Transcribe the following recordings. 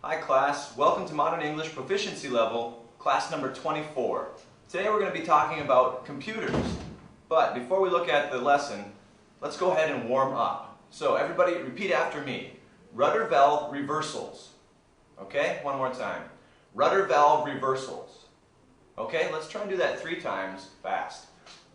Hi class, welcome to Modern English Proficiency Level, class number 24. Today we're going to be talking about computers. But before we look at the lesson, let's go ahead and warm up. So everybody repeat after me. Rudder valve reversals. Okay, one more time. Rudder valve reversals. Okay, let's try and do that 3 times fast.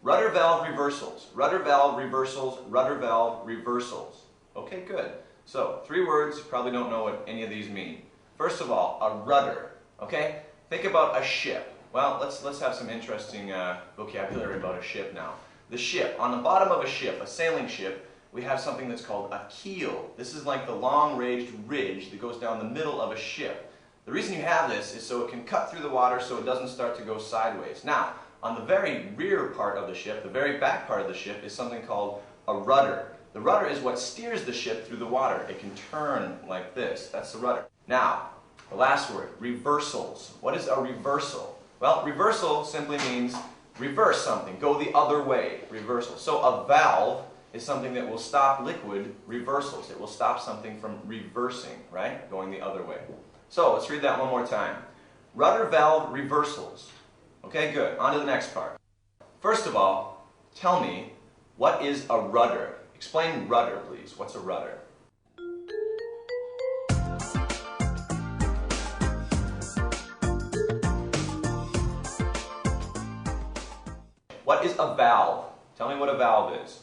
Rudder valve reversals, rudder valve reversals, rudder valve reversals. Okay, good. So 3 words, you probably don't know what any of these mean. First of all, a rudder, okay? Think about a ship. Well, let's have some interesting vocabulary about a ship now. The ship, on the bottom of a ship, a sailing ship, we have something that's called a keel. This is like the long-ranged ridge that goes down the middle of a ship. The reason you have this is so it can cut through the water so it doesn't start to go sideways. Now, on the very rear part of the ship, the very back part of the ship, is something called a rudder. The rudder is what steers the ship through the water. It can turn like this. That's the rudder. Now, the last word, reversals. What is a reversal? Well, reversal simply means reverse something, go the other way, reversal. So a valve is something that will stop liquid reversals. It will stop something from reversing, right? Going the other way. So let's read that one more time. Rudder valve reversals. Okay, good. On to the next part. First of all, tell me, what is a rudder? Explain rudder, please. What's a rudder? What is a valve? Tell me what a valve is.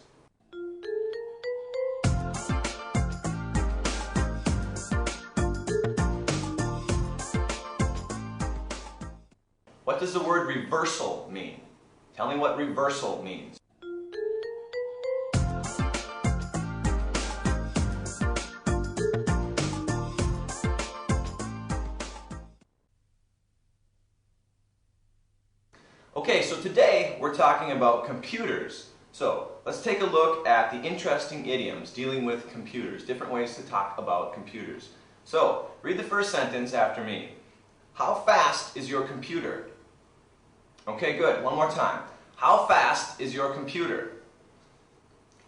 What does the word reversal mean? Tell me what reversal means. Okay, so today we're talking about computers. So let's take a look at the interesting idioms dealing with computers, different ways to talk about computers. So read the first sentence after me. How fast is your computer? Okay, good. One more time. How fast is your computer?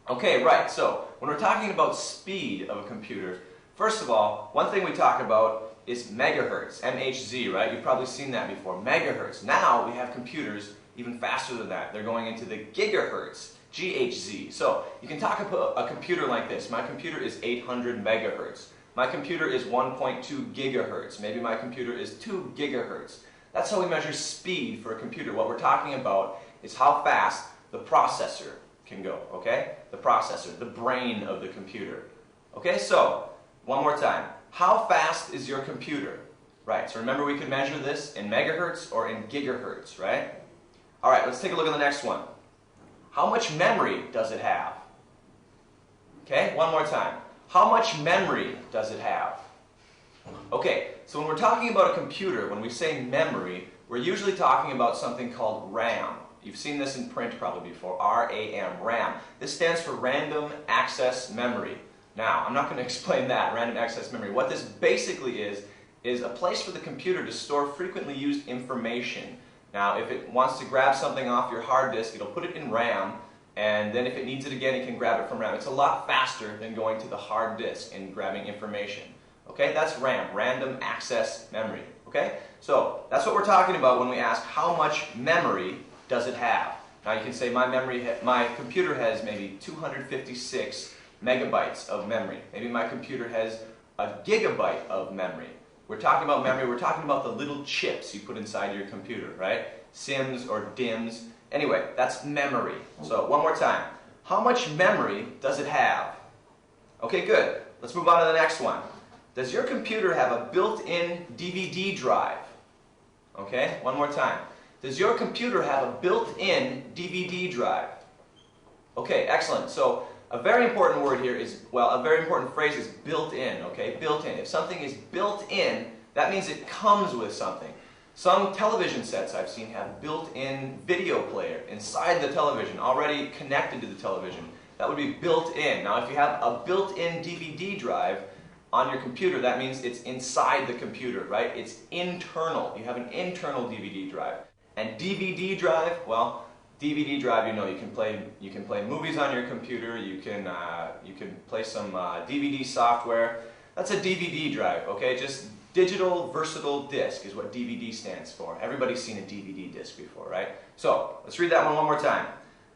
Okay, right. So when we're talking about speed of a computer, first of all, one thing we talk about is megahertz, MHz, right? You've probably seen that before, megahertz. Now we have computers even faster than that. They're going into the gigahertz, GHz. So you can talk about a computer like this. My computer is 800 megahertz. My computer is 1.2 gigahertz. Maybe my computer is 2 gigahertz. That's how we measure speed for a computer. What we're talking about is how fast the processor can go, okay? The processor, the brain of the computer. Okay, so one more time. How fast is your computer? Right, so remember we could measure this in megahertz or in gigahertz, right? All right, let's take a look at the next one. How much memory does it have? Okay, one more time. How much memory does it have? Okay, so when we're talking about a computer, when we say memory, we're usually talking about something called RAM. You've seen this in print probably before, RAM, RAM. This stands for Random Access Memory. Now, I'm not going to explain that, random access memory. What this basically is a place for the computer to store frequently used information. Now, if it wants to grab something off your hard disk, it'll put it in RAM, and then if it needs it again, it can grab it from RAM. It's a lot faster than going to the hard disk and grabbing information. Okay, that's RAM, Random Access Memory. Okay, so that's what we're talking about when we ask how much memory does it have. Now, you can say my computer has maybe 256 megabytes of memory. Maybe my computer has a gigabyte of memory. We're talking about memory, we're talking about the little chips you put inside your computer, right? SIMs or DIMMs. Anyway, that's memory. So one more time. How much memory does it have? Okay, good. Let's move on to the next one. Does your computer have a built-in DVD drive? Okay, one more time. Does your computer have a built-in DVD drive? Okay, excellent. So a very important word here is, well, a very important phrase is built in, okay? Built in. If something is built in, that means it comes with something. Some television sets I've seen have built-in video player inside the television, already connected to the television. That would be built in. Now, if you have a built-in DVD drive on your computer, that means it's inside the computer, right? It's internal. You have an internal DVD drive. And DVD drive, well, DVD drive, you know, you can play movies on your computer. You can play some DVD software. That's a DVD drive, okay? Just digital versatile disc is what DVD stands for. Everybody's seen a DVD disc before, right? So, let's read that one more time.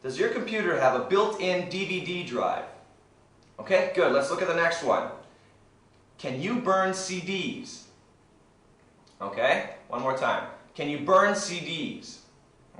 Does your computer have a built-in DVD drive? Okay, good. Let's look at the next one. Can you burn CDs? Okay, one more time. Can you burn CDs?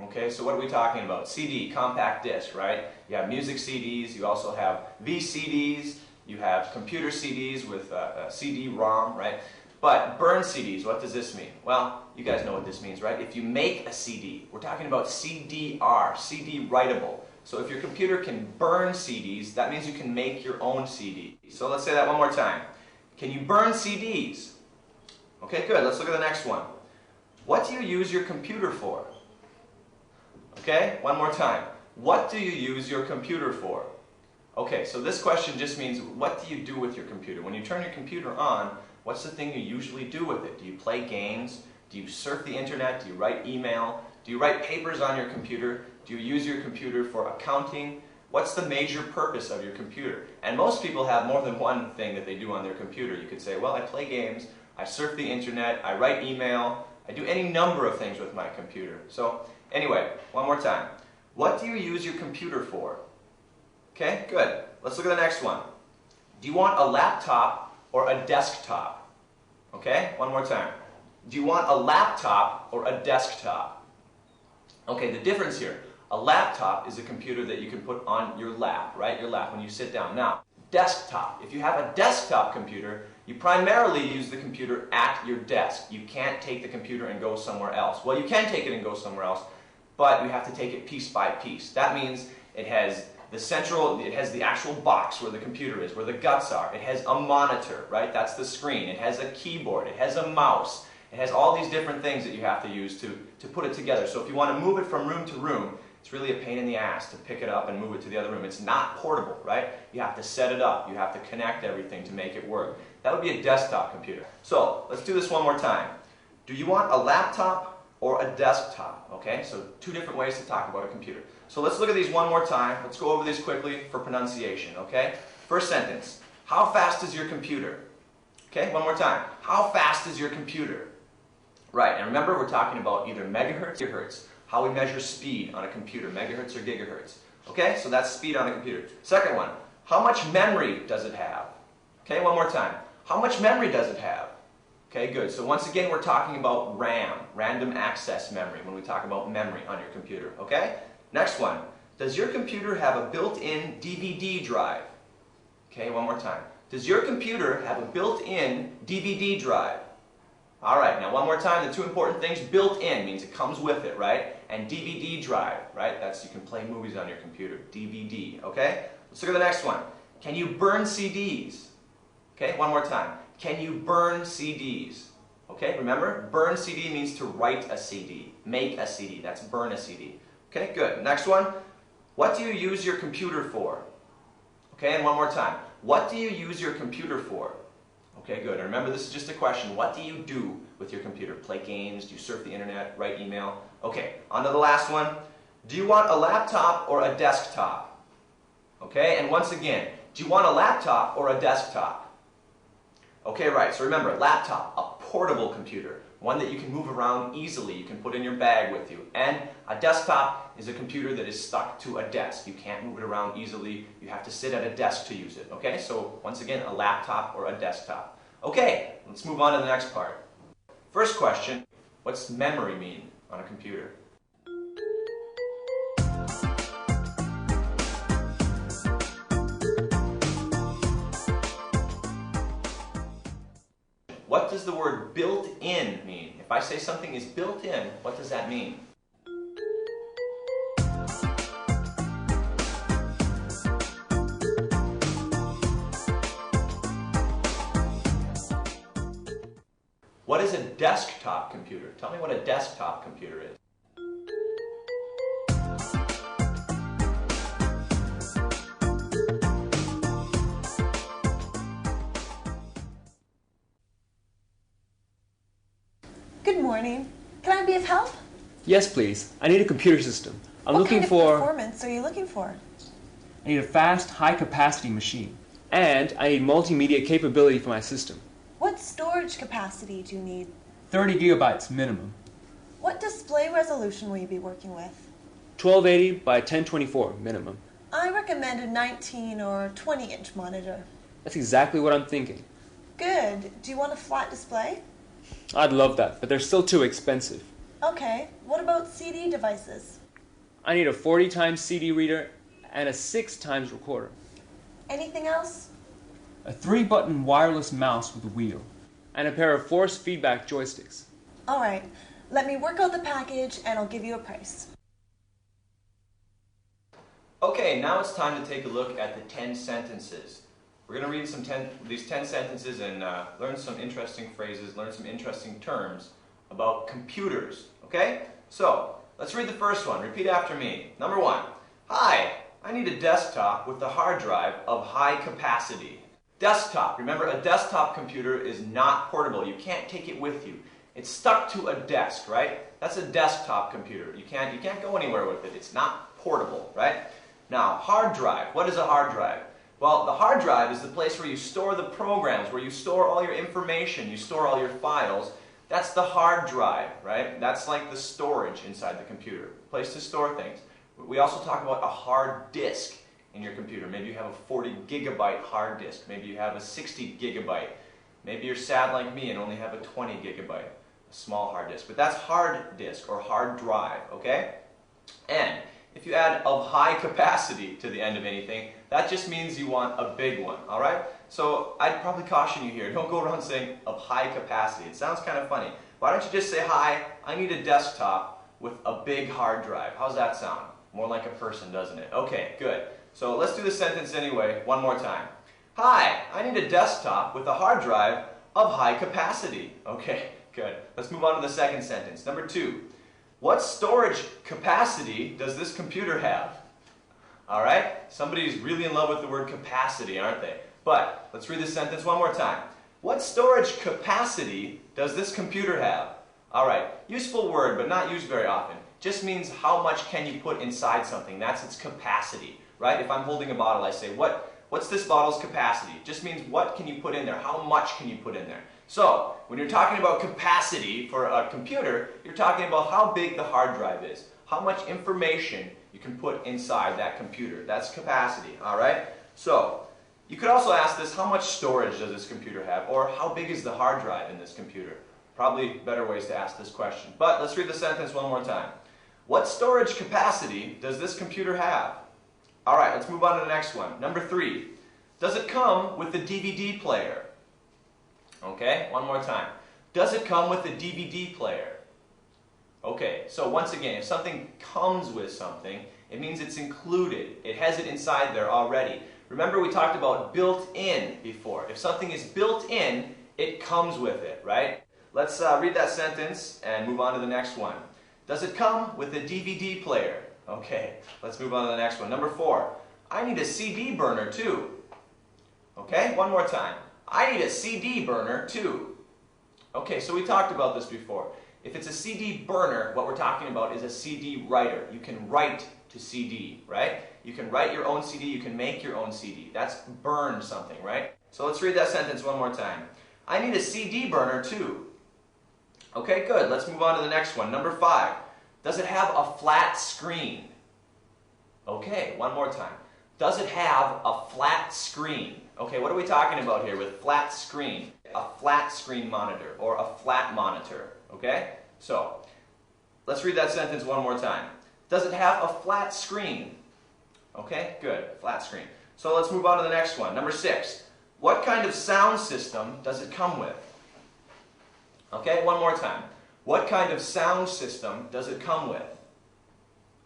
Okay, so what are we talking about? CD, compact disc, right? You have music CDs, you also have VCDs, you have computer CDs with CD-ROM, right? But burn CDs, what does this mean? Well, you guys know what this means, right? If you make a CD, we're talking about CDR, CD writable. So if your computer can burn CDs, that means you can make your own CD. So let's say that one more time. Can you burn CDs? Okay, good. Let's look at the next one. What do you use your computer for? Okay, one more time. What do you use your computer for? Okay, so this question just means what do you do with your computer? When you turn your computer on, what's the thing you usually do with it? Do you play games? Do you surf the internet? Do you write email? Do you write papers on your computer? Do you use your computer for accounting? What's the major purpose of your computer? And most people have more than one thing that they do on their computer. You could say, well, I play games, I surf the internet, I write email, I do any number of things with my computer. So anyway, one more time. What do you use your computer for? Okay, good. Let's look at the next one. Do you want a laptop or a desktop? Okay, one more time. Do you want a laptop or a desktop? Okay, the difference here. A laptop is a computer that you can put on your lap, right? Your lap when you sit down. Now, desktop. If you have a desktop computer, you primarily use the computer at your desk. You can't take the computer and go somewhere else. Well, you can take it and go somewhere else, but you have to take it piece by piece. That means it has the actual box where the computer is, where the guts are. It has a monitor, right? That's the screen. It has a keyboard. It has a mouse. It has all these different things that you have to use to put it together. So if you want to move it from room to room, it's really a pain in the ass to pick it up and move it to the other room. It's not portable, right? You have to set it up. You have to connect everything to make it work. That would be a desktop computer. So let's do this one more time. Do you want a laptop or a desktop? Okay, so two different ways to talk about a computer. So let's look at these one more time. Let's go over these quickly for pronunciation, okay? First sentence. How fast is your computer? Okay, one more time. How fast is your computer? Right, and remember we're talking about either megahertz or gigahertz. How we measure speed on a computer, megahertz or gigahertz. Okay, so that's speed on a computer. Second one, how much memory does it have? Okay, one more time. How much memory does it have? Okay, good. So once again, we're talking about RAM, random access memory, when we talk about memory on your computer. Okay? Next one, does your computer have a built-in DVD drive? Okay, one more time. Does your computer have a built-in DVD drive? All right, now one more time, the two important things. Built-in means it comes with it, right? And DVD drive, right? That's, you can play movies on your computer. DVD, okay? Let's look at the next one. Can you burn CDs? Okay, one more time. Can you burn CDs? Okay, remember, burn CD means to write a CD, make a CD. That's burn a CD. Okay, good. Next one. What do you use your computer for? Okay, and one more time. What do you use your computer for? Okay, good. And remember, this is just a question. What do you do with your computer? Play games? Do you surf the internet? Write email? Okay, on to the last one. Do you want a laptop or a desktop? Okay, and once again, do you want a laptop or a desktop? Okay, right. So remember, laptop, a portable computer, one that you can move around easily, you can put in your bag with you. And a desktop is a computer that is stuck to a desk. You can't move it around easily. You have to sit at a desk to use it. Okay, so once again, a laptop or a desktop. Okay, let's move on to the next part. First question, what's memory mean on a computer? What does the word built-in mean? If I say something is built in, what does that mean? What is a desktop computer? Tell me what a desktop computer is. Good morning. Can I be of help? Yes, please. I need a computer system. I'm What looking kind of for... performance are you looking for? I need a fast, high-capacity machine. And I need multimedia capability for my system. What storage capacity do you need? 30 gigabytes minimum. What display resolution will you be working with? 1280 by 1024 minimum. I recommend a 19 or 20-inch monitor. That's exactly what I'm thinking. Good. Do you want a flat display? I'd love that, but they're still too expensive. Okay. What about CD devices? I need a 40 times CD reader and a 6 times recorder. Anything else? A 3-button wireless mouse with a wheel. And a pair of force feedback joysticks. All right. Let me work out the package and I'll give you a price. Okay, now it's time to take a look at the 10 sentences. We're going to read these 10 sentences and learn some interesting phrases, learn some interesting terms about computers. Okay? So, let's read the first one. Repeat after me. Number 1. Hi, I need a desktop with a hard drive of high capacity. Desktop. Remember, a desktop computer is not portable. You can't take it with you. It's stuck to a desk, right? That's a desktop computer. You can't go anywhere with it. It's not portable, right? Now, hard drive. What is a hard drive? Well, the hard drive is the place where you store the programs, where you store all your information, you store all your files. That's the hard drive, right? That's like the storage inside the computer, place to store things. We also talk about a hard disk in your computer. Maybe you have a 40 gigabyte hard disk. Maybe you have a 60 gigabyte. Maybe you're sad like me and only have a 20 gigabyte, a small hard disk. But that's hard disk or hard drive, okay? And if you add of high capacity to the end of anything, that just means you want a big one, all right? So I'd probably caution you here. Don't go around saying of high capacity. It sounds kind of funny. Why don't you just say, hi, I need a desktop with a big hard drive. How's that sound? More like a person, doesn't it? Okay, good. So let's do the sentence anyway, one more time. Hi, I need a desktop with a hard drive of high capacity. Okay, good. Let's move on to the second sentence. Number 2. What storage capacity does this computer have? All right, somebody's really in love with the word capacity, aren't they? But let's read this sentence one more time. What storage capacity does this computer have? All right, useful word, but not used very often. Just means how much can you put inside something. That's its capacity, right? If I'm holding a bottle, I say, what's this bottle's capacity? Just means what can you put in there? How much can you put in there? So, when you're talking about capacity for a computer, you're talking about how big the hard drive is, how much information you can put inside that computer. That's capacity, all right? So, you could also ask this, how much storage does this computer have? Or how big is the hard drive in this computer? Probably better ways to ask this question. But let's read the sentence one more time. What storage capacity does this computer have? All right, let's move on to the next one. Number 3. Does it come with a DVD player? Okay, one more time. Does it come with a DVD player? Okay, so once again, if something comes with something, it means it's included. It has it inside there already. Remember we talked about built-in before. If something is built in, it comes with it, right? Let's read that sentence and move on to the next one. Does it come with a DVD player? Okay, let's move on to the next one. Number 4. I need a CD burner too. Okay, one more time. I need a CD burner too. Okay, so we talked about this before. If it's a CD burner, what we're talking about is a CD writer. You can write to CD, right? You can write your own CD, you can make your own CD. That's burn something, right? So let's read that sentence one more time. I need a CD burner too. Okay, good. Let's move on to the next one. Number 5. Does it have a flat screen? Okay, one more time. Does it have a flat screen? Okay, what are we talking about here with flat screen? A flat screen monitor or a flat monitor, okay? So, let's read that sentence one more time. Does it have a flat screen? Okay, good, flat screen. So let's move on to the next one. Number 6. What kind of sound system does it come with? Okay, one more time. What kind of sound system does it come with?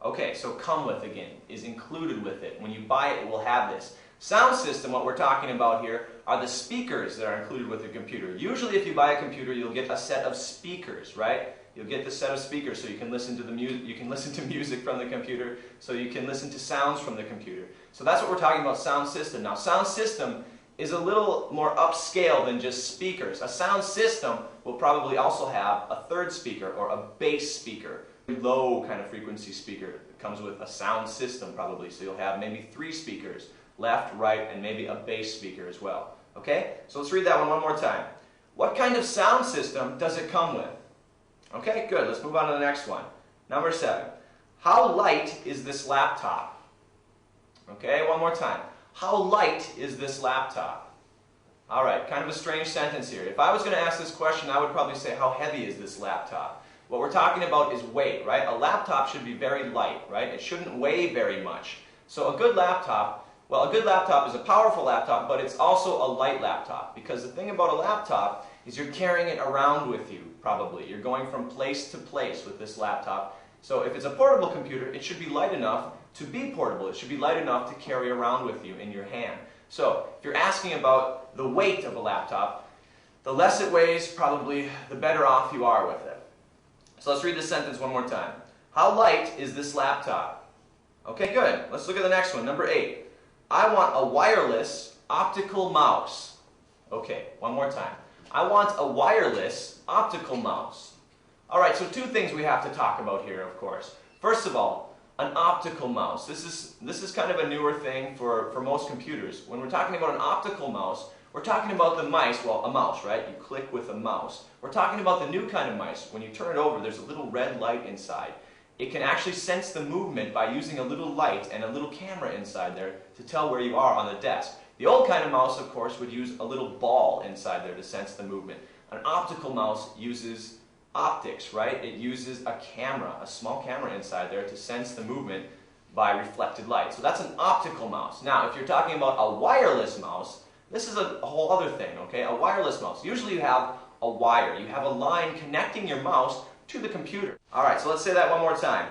Okay, so come with again is included with it. When you buy it, it will have this. Sound system, what we're talking about here, are the speakers that are included with the computer. Usually if you buy a computer, you'll get a set of speakers, right? You'll get the set of speakers so you can listen to the music, you can listen to music from the computer, so you can listen to sounds from the computer. So that's what we're talking about, sound system. Now, sound system is a little more upscale than just speakers. A sound system will probably also have a third speaker or a bass speaker. Low kind of frequency speaker. It comes with a sound system probably, so you'll have maybe 3 speakers left, right, and maybe a bass speaker as well. Okay? So let's read that one more time. What kind of sound system does it come with? Okay, good. Let's move on to the next one. Number 7. How light is this laptop? Okay, one more time. How light is this laptop? Alright, kind of a strange sentence here. If I was going to ask this question, I would probably say, how heavy is this laptop? What we're talking about is weight, right? A laptop should be very light, right? It shouldn't weigh very much. So a good laptop, well, a good laptop is a powerful laptop, but it's also a light laptop. Because the thing about a laptop is you're carrying it around with you, probably. You're going from place to place with this laptop. So if it's a portable computer, it should be light enough to be portable. It should be light enough to carry around with you in your hand. So if you're asking about the weight of a laptop, the less it weighs, probably the better off you are with it. So let's read this sentence one more time. How light is this laptop? Okay, good. Let's look at the next one, number 8. I want a wireless optical mouse. Okay, one more time. I want a wireless optical mouse. Alright, so 2 things we have to talk about here, of course. First of all, an optical mouse. This is kind of a newer thing for most computers. When we're talking about an optical mouse, we're talking about the mice, well, a mouse, right? You click with a mouse. We're talking about the new kind of mice. When you turn it over, there's a little red light inside. It can actually sense the movement by using a little light and a little camera inside there to tell where you are on the desk. The old kind of mouse, of course, would use a little ball inside there to sense the movement. An optical mouse uses optics, right? It uses a camera, a small camera inside there to sense the movement by reflected light. So that's an optical mouse. Now, if you're talking about a wireless mouse, this is a whole other thing, okay? A wireless mouse. Usually you have a wire. You have a line connecting your mouse to the computer. Alright, so let's say that one more time.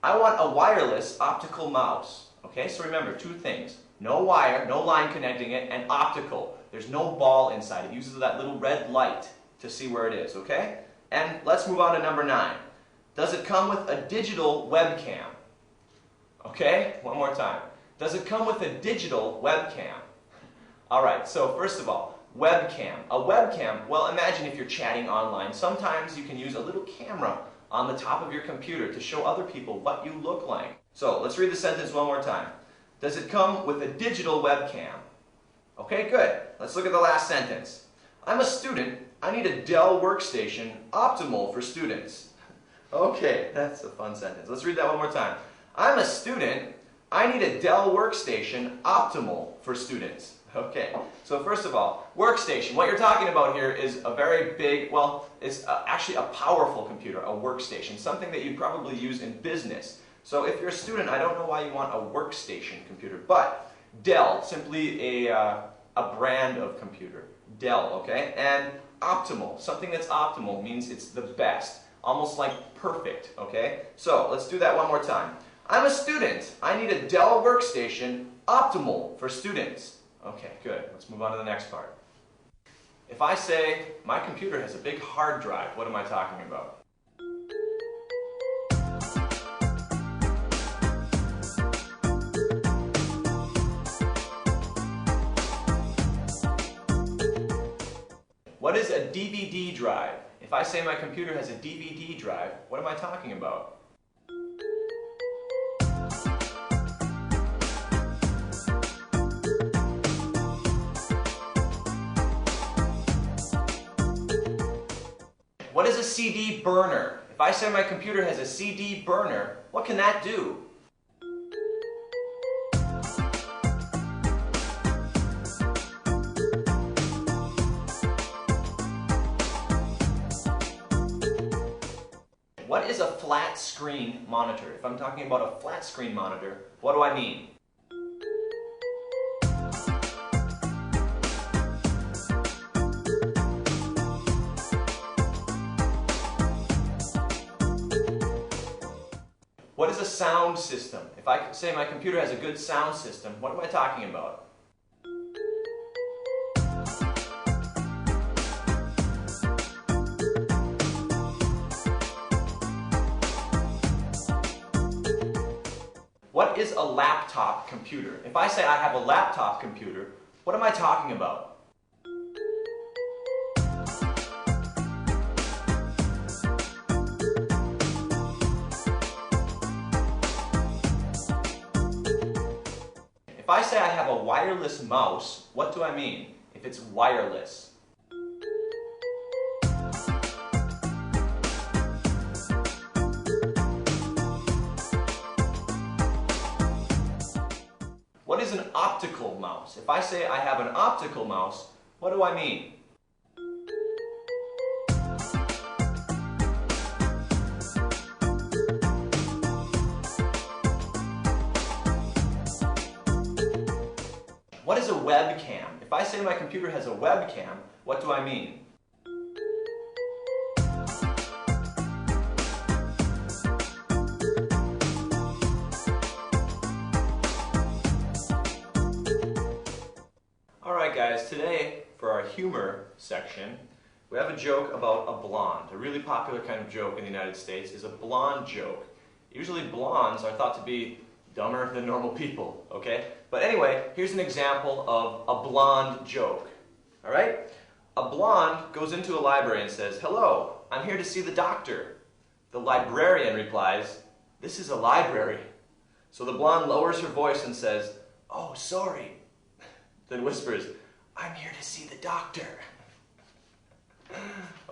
I want a wireless optical mouse. Okay, so remember 2 things. No wire, no line connecting it, and optical. There's no ball inside. It uses that little red light to see where it is, okay? And let's move on to number 9. Does it come with a digital webcam? Okay, one more time. Does it come with a digital webcam? Alright, so first of all, webcam. A webcam, well, imagine if you're chatting online. Sometimes you can use a little camera on the top of your computer to show other people what you look like. So, let's read the sentence one more time. Does it come with a digital webcam? Okay, good. Let's look at the last sentence. I'm a student. I need a Dell workstation optimal for students. Okay, that's a fun sentence. Let's read that one more time. I'm a student. I need a Dell workstation optimal for students. Okay, so first of all, workstation. What you're talking about here is a very big, well, it's actually a powerful computer, a workstation, something that you probably use in business. So if you're a student, I don't know why you want a workstation computer, but Dell, simply a brand of computer. Dell, okay? And optimal, something that's optimal means it's the best, almost like perfect, okay? So let's do that one more time. I'm a student. I need a Dell workstation optimal for students. Okay, good. Let's move on to the next part. If I say, my computer has a big hard drive, what am I talking about? What is a DVD drive? If I say my computer has a DVD drive, what am I talking about? What is a CD burner? If I say my computer has a CD burner, what can that do? What is a flat screen monitor? If I'm talking about a flat screen monitor, what do I mean? What is a sound system? If I say my computer has a good sound system, what am I talking about? What is a laptop computer? If I say I have a laptop computer, what am I talking about? If If I say I have a wireless mouse, what do I mean if it's wireless? What is an optical mouse? If I say I have an optical mouse, what do I mean? What is a webcam? If I say my computer has a webcam, what do I mean? Alright guys, today for our humor section, we have a joke about a blonde. A really popular kind of joke in the United States is a blonde joke. Usually blondes are thought to be dumber than normal people, okay? But anyway, here's an example of a blonde joke, all right? A blonde goes into a library and says, "Hello, I'm here to see the doctor." The librarian replies, "This is a library." So the blonde lowers her voice and says, "Oh, sorry." Then whispers, "I'm here to see the doctor."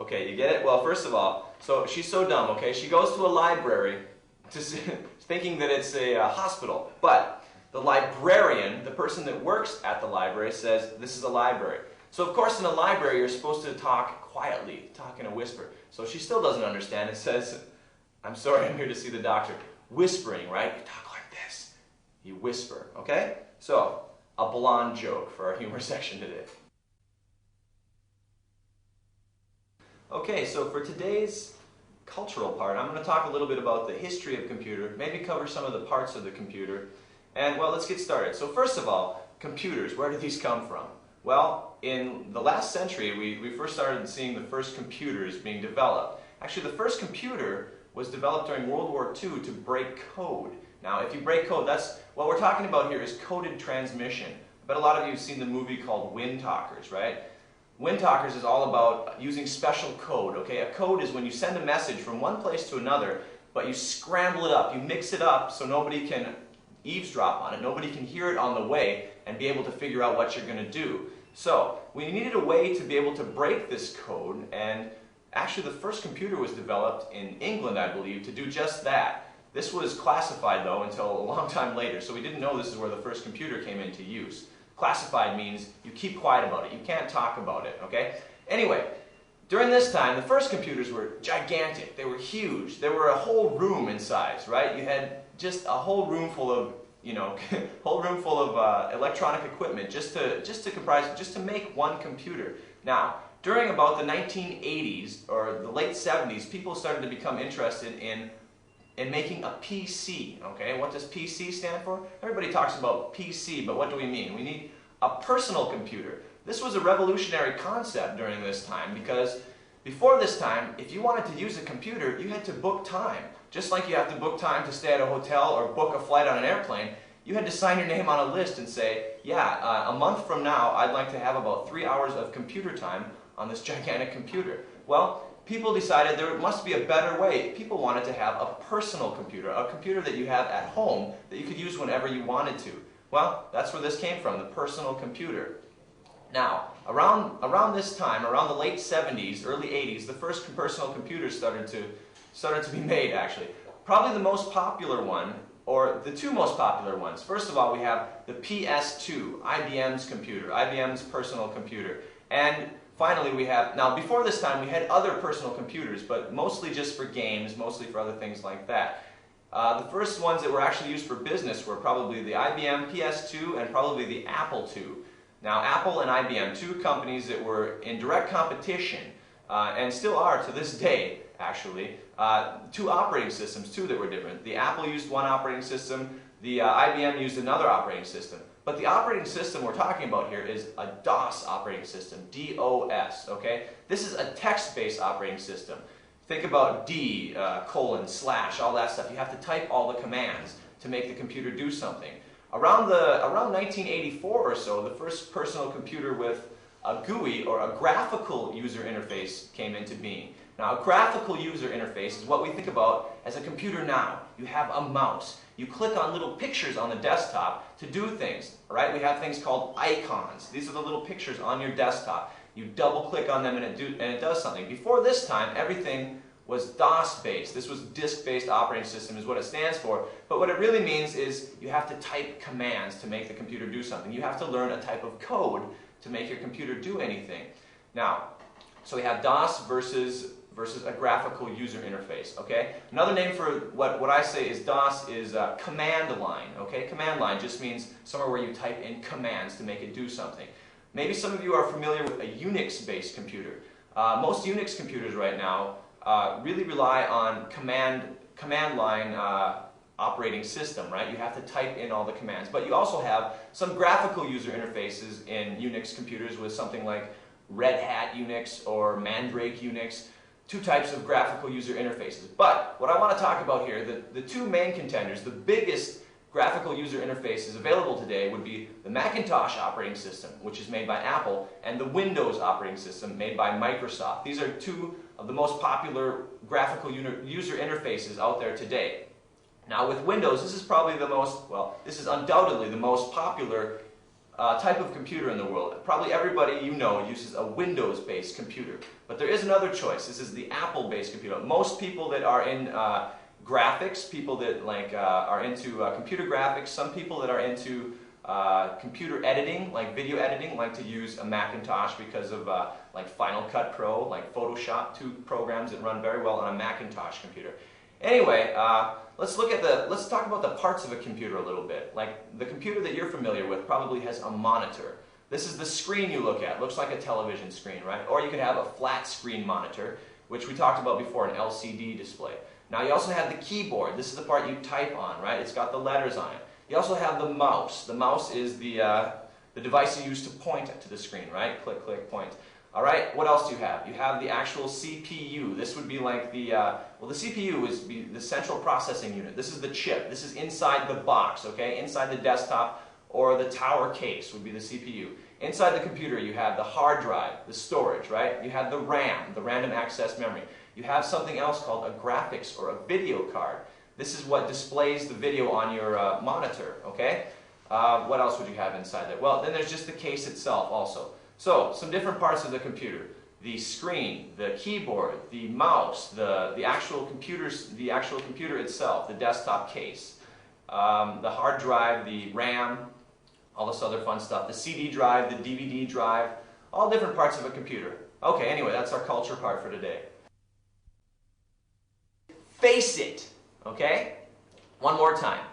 Okay, you get it? Well, first of all, so she's so dumb, okay? She goes to a library thinking that it's a hospital, but the librarian, the person that works at the library, says this is a library. So of course in a library you're supposed to talk quietly, talk in a whisper. So she still doesn't understand and says, "I'm sorry, I'm here to see the doctor." Whispering, right? You talk like this. You whisper, okay? So, a blonde joke for our humor section today. Okay, so for today's cultural part, I'm going to talk a little bit about the history of computer, maybe cover some of the parts of the computer, and well, let's get started. So first of all, computers, where did these come from? Well, in the last century, we first started seeing the first computers being developed. Actually, the first computer was developed during World War II to break code. Now, if you break code, that's what we're talking about here is coded transmission. I bet a lot of you have seen the movie called Wind Talkers, right? Wind Talkers is all about using special code, okay? A code is when you send a message from one place to another, but you scramble it up, you mix it up so nobody can eavesdrop on it, nobody can hear it on the way and be able to figure out what you're going to do. So, we needed a way to be able to break this code, and actually the first computer was developed in England, I believe, to do just that. This was classified, though, until a long time later, so we didn't know this is where the first computer came into use. Classified means you keep quiet about it. You can't talk about it, okay? Anyway, during this time, the first computers were gigantic. They were huge. They were a whole room in size, right? You had just a whole room full of, electronic equipment just to make one computer. Now, during about the 1980s or the late 70s, people started to become interested in making a PC, okay? What does PC stand for? Everybody talks about PC, but what do we mean? We need a personal computer. This was a revolutionary concept during this time because before this time, if you wanted to use a computer, you had to book time. Just like you have to book time to stay at a hotel or book a flight on an airplane, you had to sign your name on a list and say, yeah, a month from now, I'd like to have about 3 hours of computer time on this gigantic computer. Well, people decided there must be a better way. People wanted to have a personal computer, a computer that you have at home that you could use whenever you wanted to. Well, that's where this came from, the personal computer. Now, around this time, around the late 70s, early 80s, the first personal computers started to be made, actually. Probably the most popular one, or the two most popular ones. First of all, we have the PS2, IBM's computer, IBM's personal computer. And finally, we have, now before this time we had other personal computers, but mostly just for games, mostly for other things like that. The first ones that were actually used for business were probably the IBM PS2 and probably the Apple II. Now Apple and IBM, two companies that were in direct competition, and still are to this day actually, two operating systems too that were different. The Apple used one operating system, the IBM used another operating system. But the operating system we're talking about here is a DOS operating system, DOS, okay? This is a text-based operating system. Think about D, colon, slash, all that stuff. You have to type all the commands to make the computer do something. Around 1984 or so, the first personal computer with a GUI, or a graphical user interface, came into being. Now, a graphical user interface is what we think about as a computer now. You have a mouse. You click on little pictures on the desktop to do things, right? We have things called icons. These are the little pictures on your desktop. You double click on them and it does something. Before this time, everything was DOS-based. This was disk-based operating system is what it stands for. But what it really means is you have to type commands to make the computer do something. You have to learn a type of code to make your computer do anything. Now, so we have DOS versus a graphical user interface, okay? Another name for what I say is DOS is command line, okay? Command line just means somewhere where you type in commands to make it do something. Maybe some of you are familiar with a Unix-based computer. Most Unix computers right now really rely on command line operating system, right? You have to type in all the commands. But you also have some graphical user interfaces in Unix computers with something like Red Hat Unix or Mandrake Unix, two types of graphical user interfaces. But what I want to talk about here, the two main contenders, the biggest graphical user interfaces available today would be the Macintosh operating system, which is made by Apple, and the Windows operating system made by Microsoft. These are two of the most popular graphical user interfaces out there today. Now with Windows, this is probably the most, well, this is undoubtedly the most popular type of computer in the world. Probably everybody you know uses a Windows-based computer. But there is another choice. This is the Apple-based computer. Most people that are in graphics, people that are into computer graphics, some people that are into computer editing, like video editing, like to use a Macintosh because of like Final Cut Pro, like Photoshop, two programs that run very well on a Macintosh computer. Anyway, let's talk about the parts of a computer a little bit. Like the computer that you're familiar with probably has a monitor. This is the screen you look at. It looks like a television screen, right? Or you could have a flat screen monitor, which we talked about before, an LCD display. Now you also have the keyboard. This is the part you type on, right? It's got the letters on it. You also have the mouse. The mouse is the device you use to point to the screen, right? Click, click, point. All right, what else do you have? You have the actual CPU. This would be like the, well, the CPU is the central processing unit. This is the chip. This is inside the box, okay? Inside the desktop or the tower case would be the CPU. Inside the computer, you have the hard drive, the storage, right? You have the RAM, the random access memory. You have something else called a graphics or a video card. This is what displays the video on your monitor, okay? What else would you have inside there? Well, then there's just the case itself also. So, some different parts of the computer. The screen, the keyboard, the mouse, the actual computer itself, the desktop case, the hard drive, the RAM, all this other fun stuff, the CD drive, the DVD drive, all different parts of a computer. Okay, anyway, that's our culture part for today. Face it, okay? One more time.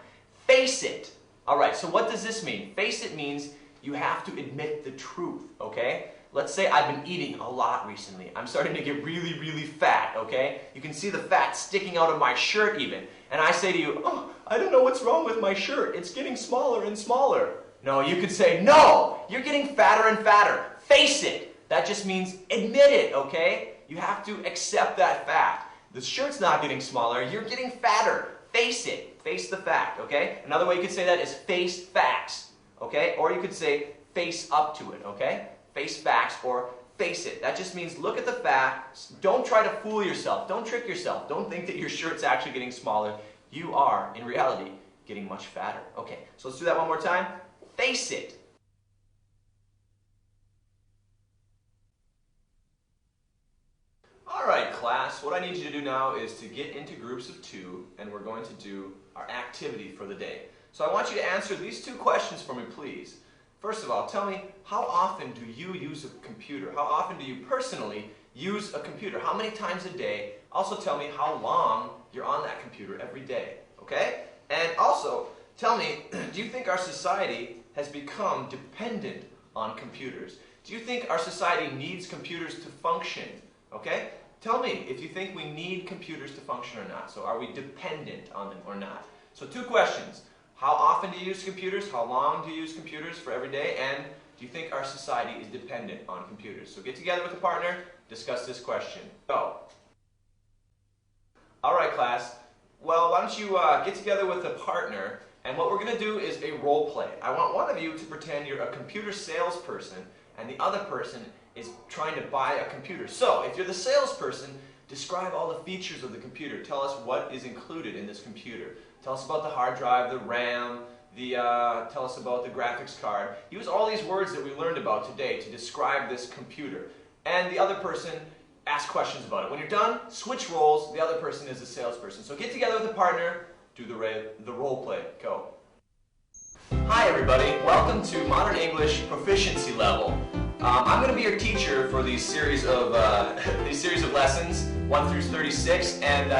Face it. All right, so what does this mean? Face it means you have to admit the truth, okay? Let's say I've been eating a lot recently. I'm starting to get really, really fat, okay? You can see the fat sticking out of my shirt even. And I say to you, oh, I don't know what's wrong with my shirt. It's getting smaller and smaller. No, you could say, no, you're getting fatter and fatter. Face it. That just means admit it, okay? You have to accept that fact. The shirt's not getting smaller, you're getting fatter. Face it. Face the fact, okay? Another way you could say that is face facts. Okay? Or you could say face up to it, okay? Face facts or face it. That just means look at the facts. Don't try to fool yourself. Don't trick yourself. Don't think that your shirt's actually getting smaller. You are, in reality, getting much fatter. Okay, so let's do that one more time. Face it. All right, class, what I need you to do now is to get into groups of two, and we're going to do our activity for the day. So I want you to answer these two questions for me, please. First of all, tell me, how often do you use a computer? How often do you personally use a computer? How many times a day? Also tell me how long you're on that computer every day, okay? And also, tell me, do you think our society has become dependent on computers? Do you think our society needs computers to function, okay? Tell me if you think we need computers to function or not. So are we dependent on them or not? So two questions. How often do you use computers? How long do you use computers for every day? And do you think our society is dependent on computers? So get together with a partner, discuss this question. Go. All right, class. Well, why don't you get together with a partner, and what we're going to do is a role play. I want one of you to pretend you're a computer salesperson, and the other person is trying to buy a computer. So, if you're the salesperson, Describe all the features of the computer. Tell us what is included in this computer. Tell us about the hard drive, the RAM, tell us about the graphics card. Use all these words that we learned about today to describe this computer. And the other person, ask questions about it. When you're done, switch roles. The other person is the salesperson. So get together with a partner, do the role play. Go. Hi everybody, welcome to Modern English Proficiency Level. I'm going to be your teacher for these series of lessons, 1 through 36, and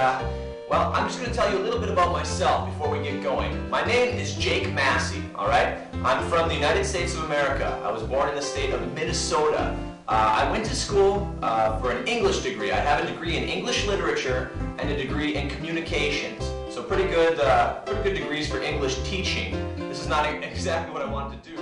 well, I'm just going to tell you a little bit about myself before we get going. My name is Jake Massey, alright? I'm from the United States of America. I was born in the state of Minnesota. I went to school for an English degree. I have a degree in English literature and a degree in communications. So pretty good degrees for English teaching. This is not exactly what I wanted to do.